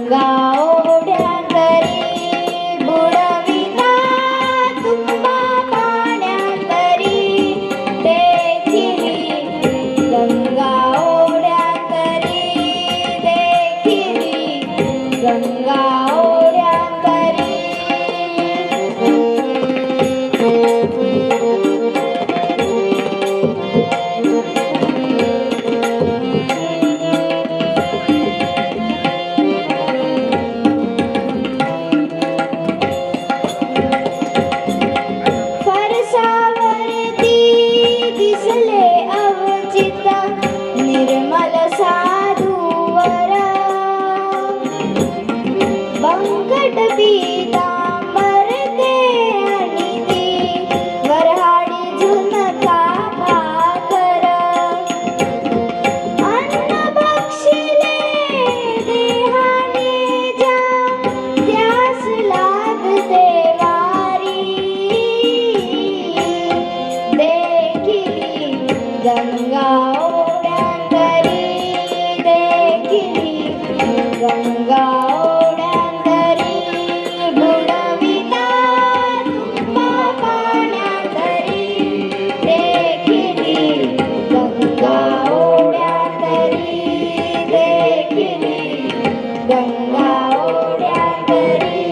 गंगा ओढ्यांतरी बुडविता तुंबा पाण्यातरी देखिली गंगा ओढ्यांतरी देखिली गंगा ओढ्यांतरी निर्मल साधूवर बंकट पीतांबर ते अनिती वऱ्हाडी झुणका भाकर अन्न बक्षिले देहाने जा त्यास लागते वारी देखिली गंगा गंगा ओढ्यांतरी बुडविता तुंबा पाण्यातरी देखिली गंगा ओढ्यांतरी देखिली गंगा ओढ्यांतरी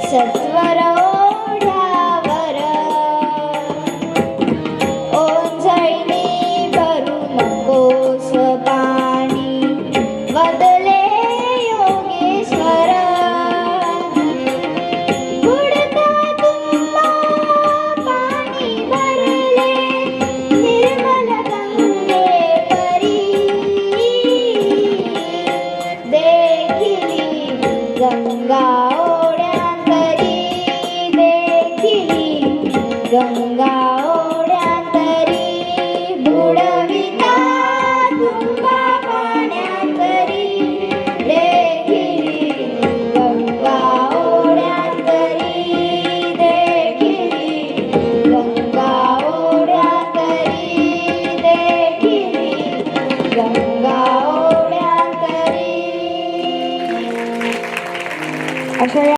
सत्वर ओढ्यावर ओंजळणी भरू नकोस पाणी वदले योगेश्वर बुडता तुंबा पाणी भरले निर्मल गंगे परी देखिली गंगा गंगा ओढ्यांतरी बुडविता तुंबा पाण्यातरी देखिली गंगा ओढ्यांतरी देखिली गंगा ओढ्यांतरी देखिली गंगा ओढ्यांतरी अशा